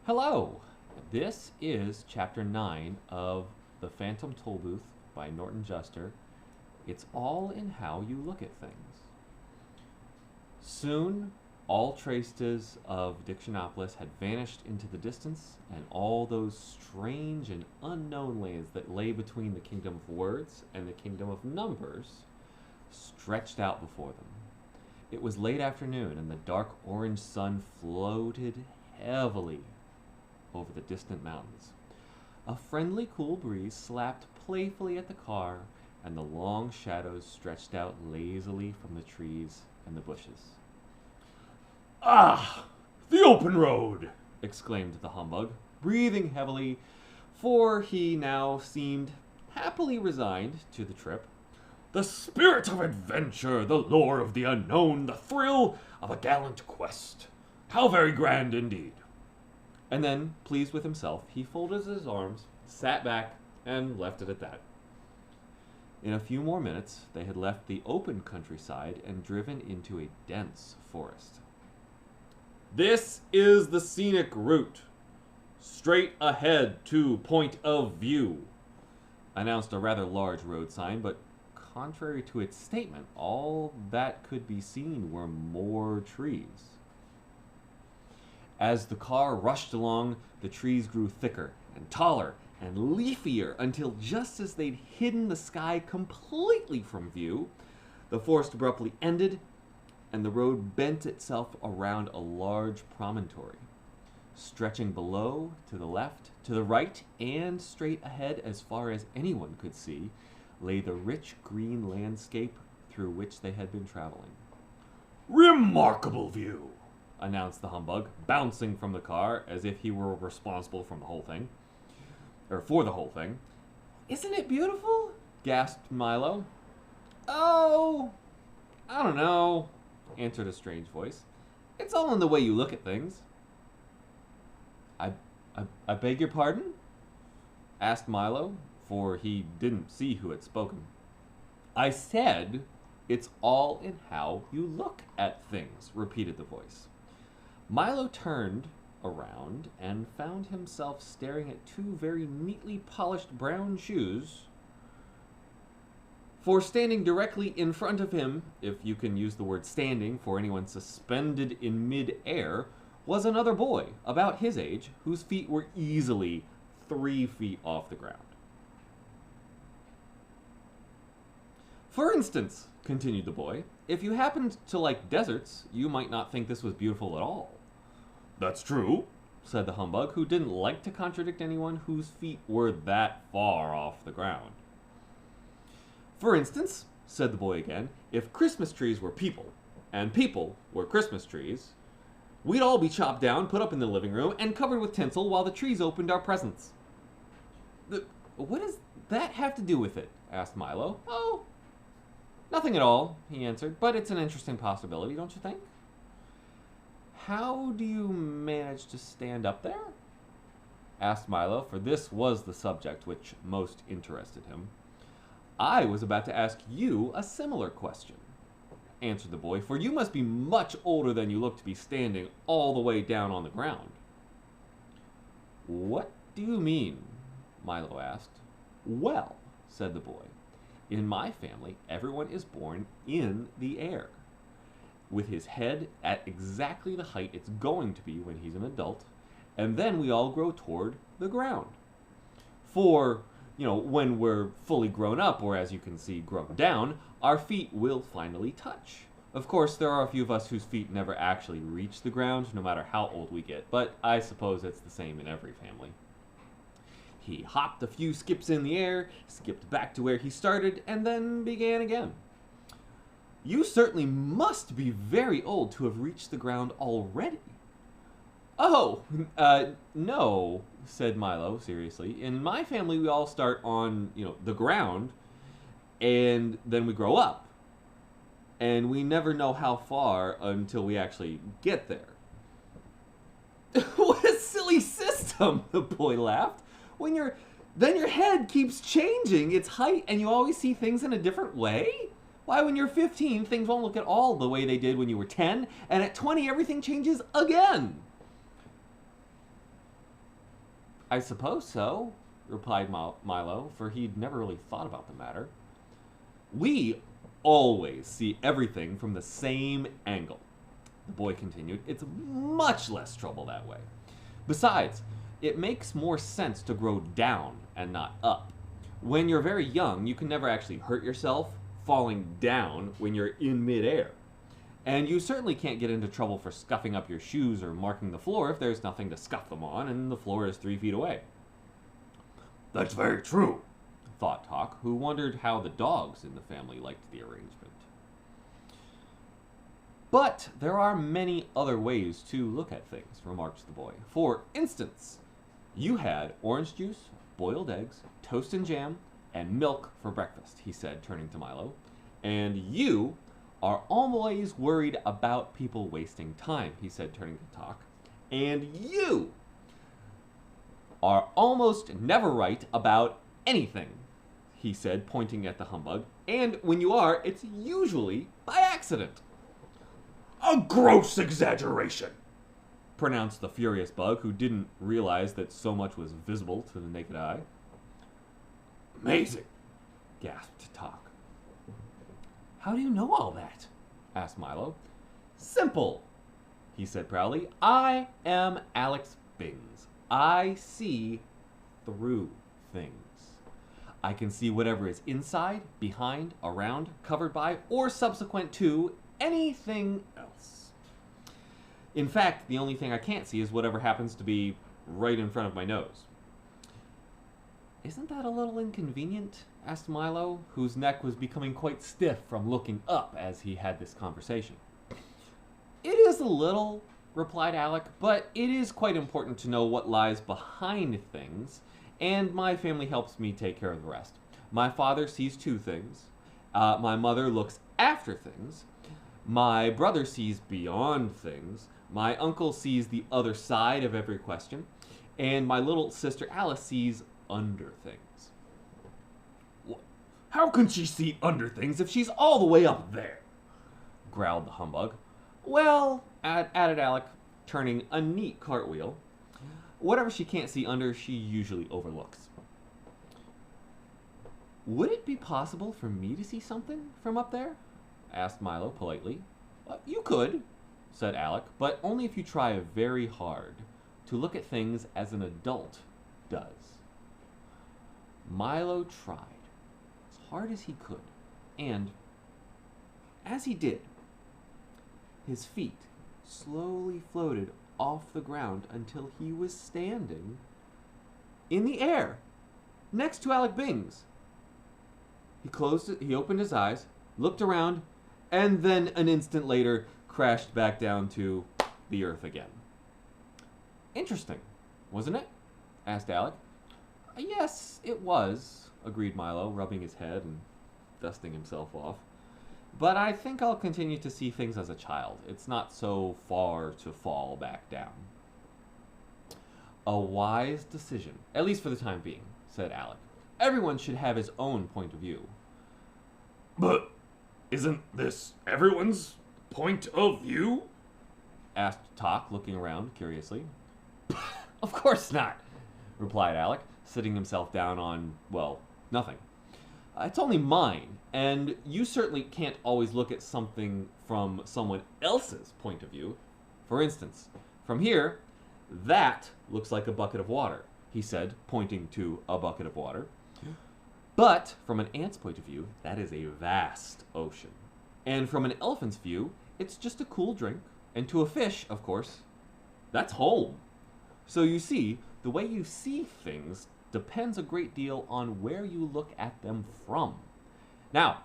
Hello! This is Chapter 9 of The Phantom Tollbooth by Norton Juster. It's all in how you look at things. Soon, all traces of Dictionopolis had vanished into the distance, and all those strange and unknown lands that lay between the kingdom of words and the kingdom of numbers stretched out before them. It was late afternoon, and the dark orange sun floated heavily over the distant mountains. A friendly, cool breeze slapped playfully at the car, and the long shadows stretched out lazily from the trees and the bushes. "Ah, the open road!" exclaimed the humbug, breathing heavily, for he now seemed happily resigned to the trip. "The spirit of adventure, the lure of the unknown, the thrill of a gallant quest. How very grand indeed." And then, pleased with himself, he folded his arms, sat back, and left it at that. In a few more minutes, they had left the open countryside and driven into a dense forest. "This is the scenic route. Straight ahead to point of view," announced a rather large road sign, but contrary to its statement, all that could be seen were more trees. As the car rushed along, the trees grew thicker and taller and leafier until just as they'd hidden the sky completely from view, the forest abruptly ended and the road bent itself around a large promontory. Stretching below, to the left, to the right, and straight ahead as far as anyone could see, lay the rich green landscape through which they had been traveling. "Remarkable view," announced the humbug, bouncing from the car as if he were responsible for the whole thing. "Isn't it beautiful?" gasped Milo. "Oh, I don't know," answered a strange voice. "It's all in the way you look at things." I beg your pardon?" asked Milo, for he didn't see who had spoken. "I said it's all in how you look at things," repeated the voice. Milo turned around and found himself staring at two very neatly polished brown shoes, for standing directly in front of him, if you can use the word standing for anyone suspended in mid-air, was another boy about his age whose feet were easily 3 feet off the ground. "For instance," continued the boy, "if you happened to like deserts, you might not think this was beautiful at all." "That's true," said the humbug, who didn't like to contradict anyone whose feet were that far off the ground. "For instance," said the boy again, "if Christmas trees were people, and people were Christmas trees, we'd all be chopped down, put up in the living room, and covered with tinsel while the trees opened our presents." "What does that have to do with it?" asked Milo. "Oh, nothing at all," he answered, "but it's an interesting possibility, don't you think?" "How do you manage to stand up there?" asked Milo, for this was the subject which most interested him. "I was about to ask you a similar question," answered the boy, "for you must be much older than you look to be standing all the way down on the ground." "What do you mean?" Milo asked. "Well," said the boy, "in my family, everyone is born in the air, with his head at exactly the height it's going to be when he's an adult, and then we all grow toward the ground. For, when we're fully grown up, or as you can see, grown down, our feet will finally touch. Of course, there are a few of us whose feet never actually reach the ground, no matter how old we get, but I suppose it's the same in every family." He hopped a few skips in the air, skipped back to where he started, and then began again. "You certainly must be very old to have reached the ground already." "Oh, no," said Milo seriously. "In my family, we all start on, the ground, and then we grow up. And we never know how far until we actually get there." "What a silly system," the boy laughed. Then your head keeps changing its height and you always see things in a different way? Why, when you're 15, things won't look at all the way they did when you were 10, and at 20, everything changes again." I suppose so, replied Milo, for he'd never really thought about the matter. We always see everything from the same angle, the boy continued. It's much less trouble that way. Besides, it makes more sense to grow down and not up. When you're very young, you can never actually hurt yourself falling down when you're in midair. And you certainly can't get into trouble for scuffing up your shoes or marking the floor if there's nothing to scuff them on and the floor is 3 feet away. That's very true, thought Talk, who wondered how the dogs in the family liked the arrangement. But there are many other ways to look at things, remarked the boy. For instance, you had orange juice, boiled eggs, toast and jam, and milk for breakfast, he said, turning to Milo. And you are always worried about people wasting time, he said, turning to Talk. And you are almost never right about anything, he said, pointing at the humbug. And when you are, it's usually by accident. A gross exaggeration, pronounced the furious bug, who didn't realize that so much was visible to the naked eye. Amazing, gasped Talk. How do you know all that? Asked Milo. Simple, he said proudly. I am Alex Bings. I see through things. I can see whatever is inside, behind, around, covered by, or subsequent to anything else. In fact, the only thing I can't see is whatever happens to be right in front of my nose. Isn't that a little inconvenient? Asked Milo, whose neck was becoming quite stiff from looking up as he had this conversation. It is a little, replied Alec, but it is quite important to know what lies behind things, and my family helps me take care of the rest. My father sees 2 things. My mother looks after things. My brother sees beyond things. My uncle sees the other side of every question. And my little sister Alice sees under things. How can she see under things if she's all the way up there? Growled the humbug. Well, added Alec, turning a neat cartwheel, whatever she can't see under, she usually overlooks. Would it be possible for me to see something from up there? Asked Milo politely. You could, said Alec, but only if you try very hard to look at things as an adult does. Milo tried as hard as he could, and as he did, his feet slowly floated off the ground until he was standing in the air next to Alec Bings. He opened his eyes, looked around, and then an instant later crashed back down to the earth again. Interesting, wasn't it? Asked Alec. Yes, it was, agreed Milo, rubbing his head and dusting himself off. But I think I'll continue to see things as a child. It's not so far to fall back down. A wise decision, at least for the time being, said Alec. Everyone should have his own point of view. But isn't this everyone's point of view? Asked Talk, looking around curiously. Of course not, replied Alec, sitting himself down on, well, nothing. It's only mine, and you certainly can't always look at something from someone else's point of view. For instance, from here, that looks like a bucket of water, he said, pointing to a bucket of water. But from an ant's point of view, that is a vast ocean. And from an elephant's view, it's just a cool drink. And to a fish, of course, that's home. So you see, the way you see things depends a great deal on where you look at them from. Now,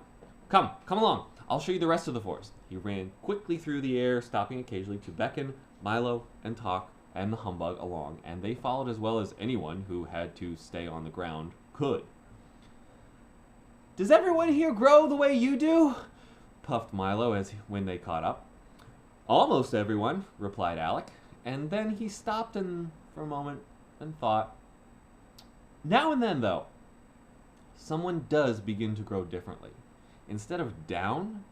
come along. I'll show you the rest of the forest. He ran quickly through the air, stopping occasionally to beckon Milo and Talk and the humbug along, and they followed as well as anyone who had to stay on the ground could. Does everyone here grow the way you do? Puffed Milo when they caught up. Almost everyone, replied Alec, and then he stopped for a moment and thought. Now and then, though, someone does begin to grow differently. Instead of down,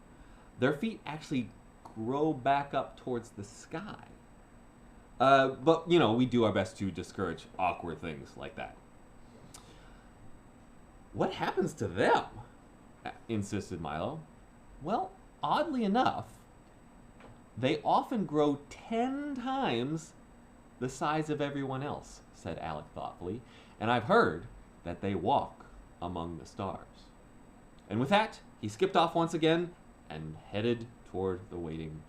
their feet actually grow back up towards the sky. But, you know, we do our best to discourage awkward things like that. What happens to them? Insisted Milo. Well, oddly enough, they often grow 10 times the size of everyone else, said Alec thoughtfully. And I've heard that they walk among the stars. And with that, he skipped off once again and headed toward the waiting